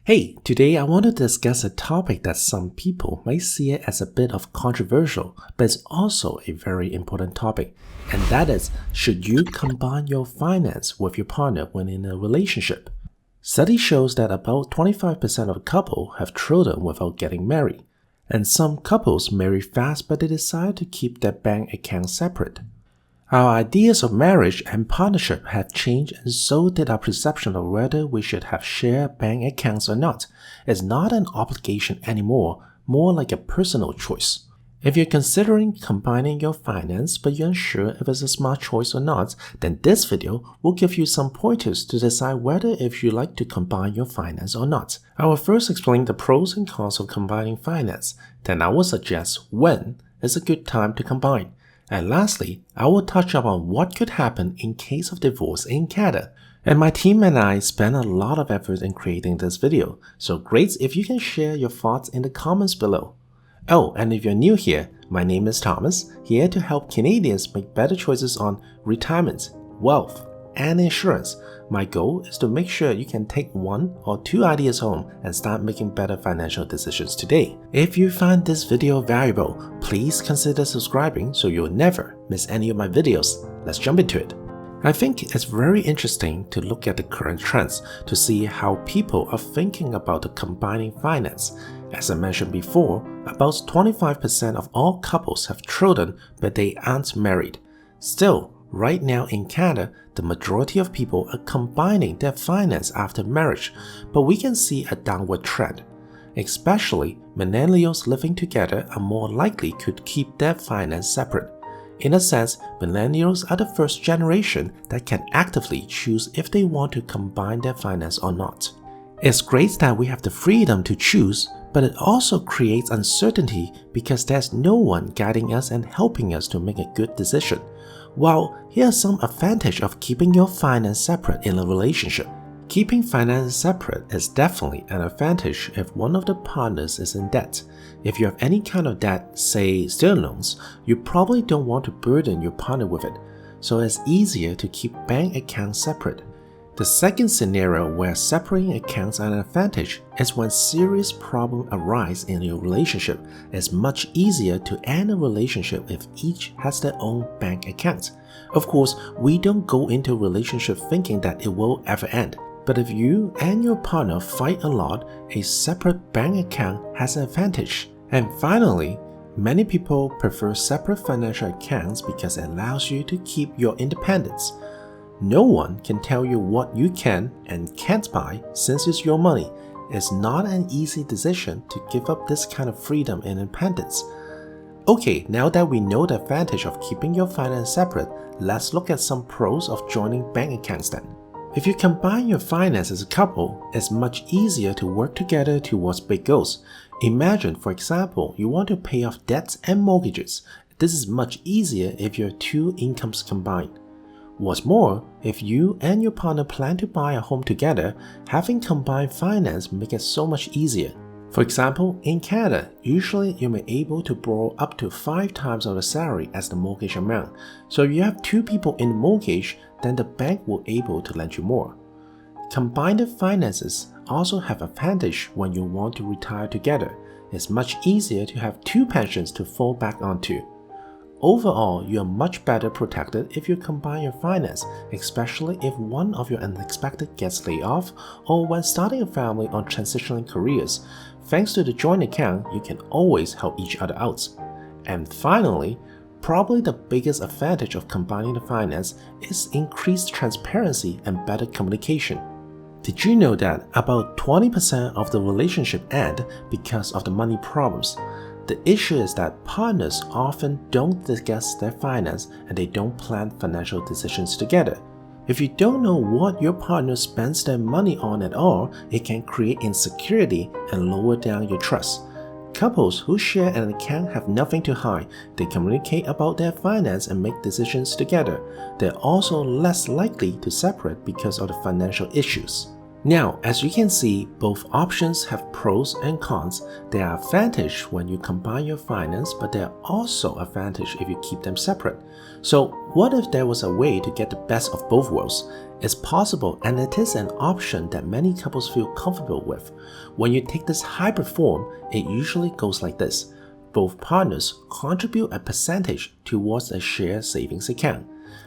Hey, today I want to discuss a topic that some people might see it as a bit of controversial, but it's also a very important topic. And that is, should you combine your finance with your partner when in a relationship? Study shows that about 25% of couples have children without getting married. And some couples marry fast, but they decide to keep their bank accounts separate. Our ideas of marriage and partnership have changed, and so did our perception of whether we should have shared bank accounts or not. It's not an obligation anymore, more like a personal choice. If you're considering combining your finance but you're unsure if it's a smart choice or not, then this video will give you some pointers to decide whether if you like to combine your finance or not. I will first explain the pros and cons of combining finance, then I will suggest when is a good time to combine. And lastly, I will touch upon what could happen in case of divorce in Canada. And my team and I spent a lot of effort in creating this video, so great if you can share your thoughts in the comments below. Oh, and if you're new here, my name is Thomas, here to help Canadians make better choices on retirement, wealth, and insurance. My goal is to make sure you can take one or two ideas home and start making better financial decisions today. If you find this video valuable, please consider subscribing so you'll never miss any of my videos. Let's jump into it. I think it's very interesting to look at the current trends to see how people are thinking about the combining finance. As I mentioned before, about 25% of all couples have children but they aren't married. Still, right now in Canada, the majority of people are combining their finance after marriage, but we can see a downward trend. Especially, millennials living together are more likely to keep their finance separate. In a sense, millennials are the first generation that can actively choose if they want to combine their finance or not. It's great that we have the freedom to choose, but it also creates uncertainty because there's no one guiding us and helping us to make a good decision. Well, here are some advantages of keeping your finance separate in a relationship. Keeping finance separate is definitely an advantage if one of the partners is in debt. If you have any kind of debt, say student loans, you probably don't want to burden your partner with it, so it's easier to keep bank accounts separate. The second scenario where separating accounts are an advantage is when serious problems arise in your relationship. It's much easier to end a relationship if each has their own bank account. Of course, we don't go into a relationship thinking that it will ever end. But if you and your partner fight a lot, a separate bank account has an advantage. And finally, many people prefer separate financial accounts because it allows you to keep your independence. No one can tell you what you can and can't buy since it's your money. It's not an easy decision to give up this kind of freedom and independence. Okay, now that we know the advantage of keeping your finance separate, let's look at some pros of joining bank accounts then. If you combine your finance as a couple, it's much easier to work together towards big goals. Imagine, for example, you want to pay off debts and mortgages. This is much easier if your two incomes combined. What's more, if you and your partner plan to buy a home together, having combined finance makes it so much easier. For example, in Canada, usually you may be able to borrow up to 5 times of the salary as the mortgage amount. So if you have 2 people in the mortgage, then the bank will be able to lend you more. Combined finances also have advantage when you want to retire together. It's much easier to have 2 pensions to fall back onto. Overall, you are much better protected if you combine your finance, especially if one of your unexpected gets laid off or when starting a family or transitioning careers. Thanks to the joint account, you can always help each other out. And finally, probably the biggest advantage of combining the finance is increased transparency and better communication. Did you know that about 20% of the relationship end because of the money problems? The issue is that partners often don't discuss their finance and they don't plan financial decisions together. If you don't know what your partner spends their money on at all, it can create insecurity and lower down your trust. Couples who share an account have nothing to hide. They communicate about their finance and make decisions together. They're also less likely to separate because of the financial issues. Now, as you can see, both options have pros and cons. There are advantages when you combine your finance, but there are also advantages if you keep them separate. So what if there was a way to get the best of both worlds? It's possible, and it is an option that many couples feel comfortable with. When you take this hybrid form, it usually goes like this. Both partners contribute a percentage towards a shared savings account.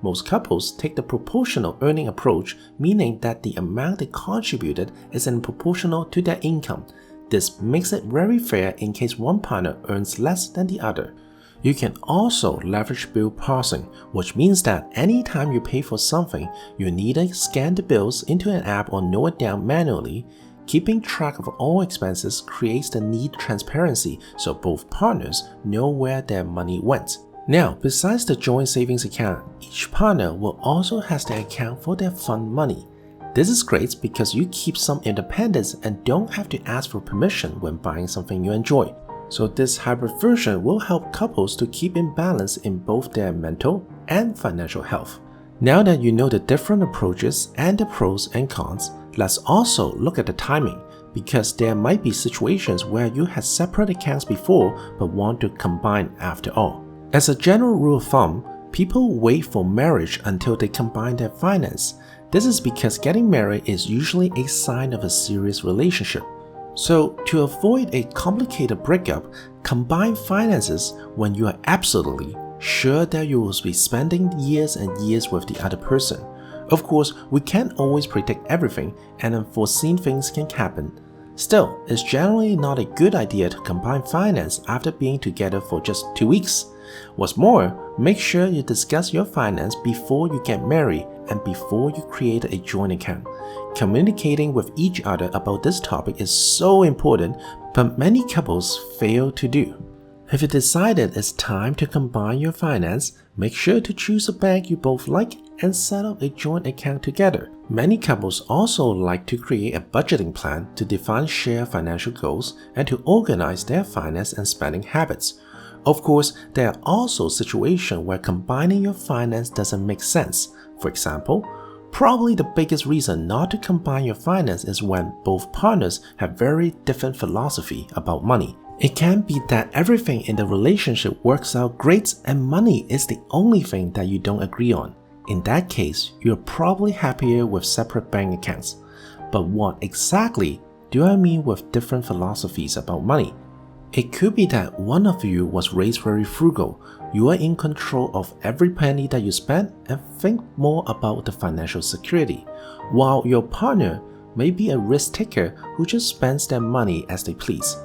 Most couples take the proportional earning approach, meaning that the amount they contributed is proportional to their income. This makes it very fair in case one partner earns less than the other. You can also leverage bill parsing, which means that anytime you pay for something, you neither scan the bills into an app or note it down manually. Keeping track of all expenses creates the need transparency so both partners know where their money went. Now, besides the joint savings account, each partner will also have to account for their fund money. This is great because you keep some independence and don't have to ask for permission when buying something you enjoy. So this hybrid version will help couples to keep in balance in both their mental and financial health. Now that you know the different approaches and the pros and cons, let's also look at the timing, because there might be situations where you had separate accounts before but want to combine after all. As a general rule of thumb, people wait for marriage until they combine their finance. This is because getting married is usually a sign of a serious relationship. So to avoid a complicated breakup, combine finances when you are absolutely sure that you will be spending years and years with the other person. Of course, we can't always predict everything, and unforeseen things can happen. Still, it's generally not a good idea to combine finance after being together for just 2 weeks. What's more, make sure you discuss your finance before you get married and before you create a joint account. Communicating with each other about this topic is so important, but many couples fail to do. If you decided it's time to combine your finance, make sure to choose a bank you both like and set up a joint account together. Many couples also like to create a budgeting plan to define shared financial goals and to organize their finance and spending habits. Of course, there are also situations where combining your finance doesn't make sense. For example, probably the biggest reason not to combine your finance is when both partners have very different philosophy about money. It can be that everything in the relationship works out great and money is the only thing that you don't agree on. In that case, you're probably happier with separate bank accounts. But what exactly do I mean with different philosophies about money? It could be that one of you was raised very frugal. You are in control of every penny that you spend and think more about the financial security, while your partner may be a risk taker who just spends their money as they please.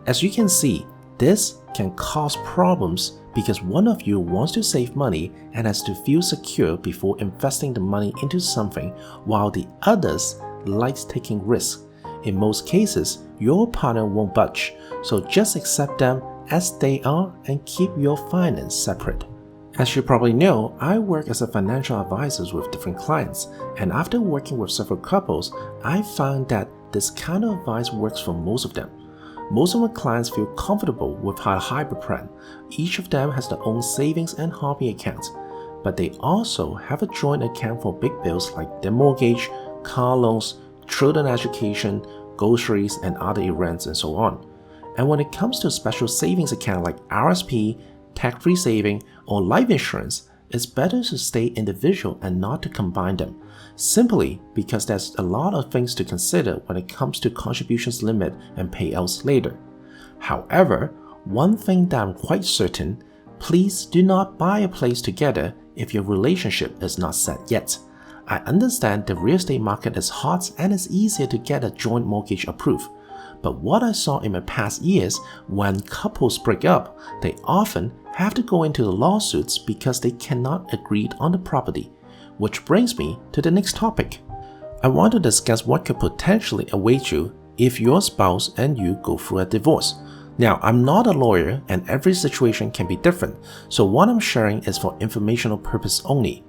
As you can see, this can cause problems because one of you wants to save money and has to feel secure before investing the money into something, while the others likes taking risks. In most cases, your partner won't budge, so just accept them as they are and keep your finance separate. As you probably know, I work as a financial advisor with different clients, and after working with several couples, I found that this kind of advice works for most of them. Most of my clients feel comfortable with a hybrid plan. Each of them has their own savings and hobby accounts, but they also have a joint account for big bills like their mortgage, car loans, children education, groceries, and other events, and so on. And when it comes to a special savings account like RSP, tax-free saving, or life insurance, it's better to stay individual and not to combine them, simply because there's a lot of things to consider when it comes to contributions limit and payouts later. However, one thing that I'm quite certain, please do not buy a place together if your relationship is not set yet. I understand the real estate market is hot and it's easier to get a joint mortgage approved. But what I saw in my past years, when couples break up, they often have to go into the lawsuits because they cannot agree on the property. Which brings me to the next topic. I want to discuss what could potentially await you if your spouse and you go through a divorce. Now, I'm not a lawyer and every situation can be different, so what I'm sharing is for informational purpose only.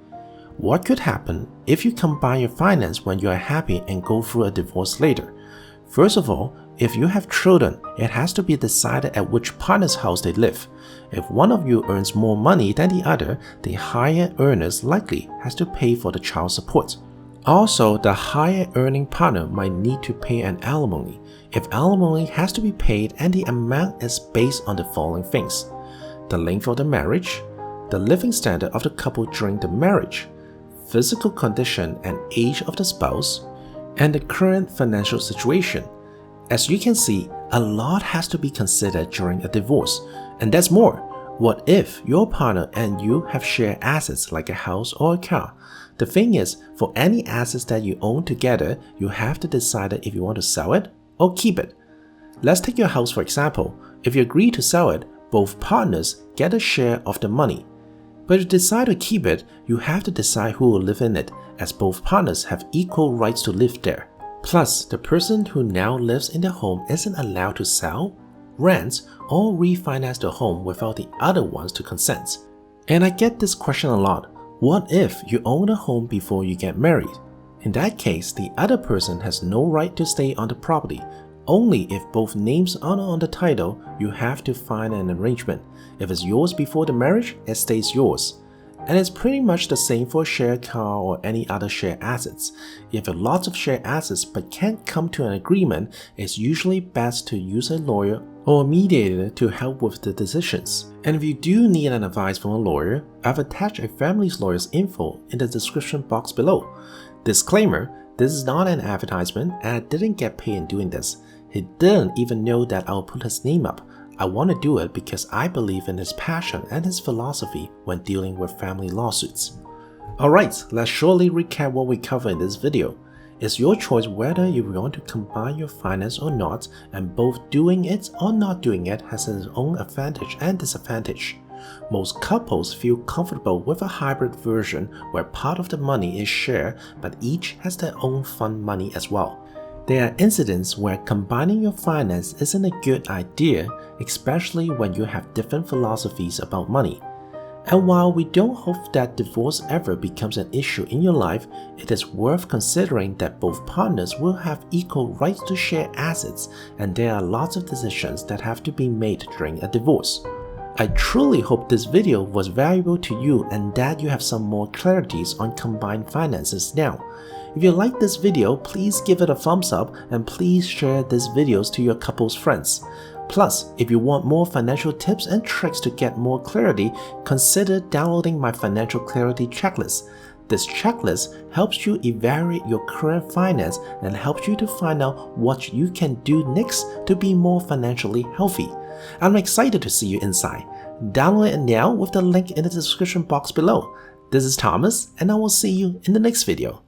What could happen if you combine your finance when you are happy and go through a divorce later? First of all, if you have children, it has to be decided at which partner's house they live. If one of you earns more money than the other, the higher earners likely has to pay for the child support. Also, the higher earning partner might need to pay an alimony if alimony has to be paid, and the amount is based on the following things: the length of the marriage, the living standard of the couple during the marriage, physical condition and age of the spouse, and the current financial situation. As you can see, a lot has to be considered during a divorce, and that's more. What if your partner and you have shared assets like a house or a car? The thing is, for any assets that you own together, you have to decide if you want to sell it or keep it. Let's take your house for example. If you agree to sell it, both partners get a share of the money. But if you decide to keep it, you have to decide who will live in it, as both partners have equal rights to live there. Plus, the person who now lives in the home isn't allowed to sell, rent, or refinance the home without the other ones to consent. And I get this question a lot. What if you own a home before you get married? In that case, the other person has no right to stay on the property. Only if both names are on the title, you have to find an arrangement. If it's yours before the marriage, it stays yours. And it's pretty much the same for a shared car or any other shared assets. If you have lots of shared assets but can't come to an agreement, it's usually best to use a lawyer or a mediator to help with the decisions. And if you do need an advice from a lawyer, I've attached a family lawyer's info in the description box below. Disclaimer, this is not an advertisement and I didn't get paid in doing this. He didn't even know that I'll put his name up. I want to do it because I believe in his passion and his philosophy when dealing with family lawsuits. Alright, let's surely recap what we covered in this video. It's your choice whether you want to combine your finance or not, and both doing it or not doing it has its own advantage and disadvantage. Most couples feel comfortable with a hybrid version where part of the money is shared but each has their own fund money as well. There are incidents where combining your finance isn't a good idea, especially when you have different philosophies about money. And while we don't hope that divorce ever becomes an issue in your life, it is worth considering that both partners will have equal rights to share assets, and there are lots of decisions that have to be made during a divorce. I truly hope this video was valuable to you and that you have some more clarities on combined finances now. If you like this video, please give it a thumbs up and please share these videos to your couple's friends. Plus, if you want more financial tips and tricks to get more clarity, consider downloading my Financial Clarity Checklist. This checklist helps you evaluate your current finance and helps you to find out what you can do next to be more financially healthy. I'm excited to see you inside. Download it now with the link in the description box below. This is Thomas, and I will see you in the next video.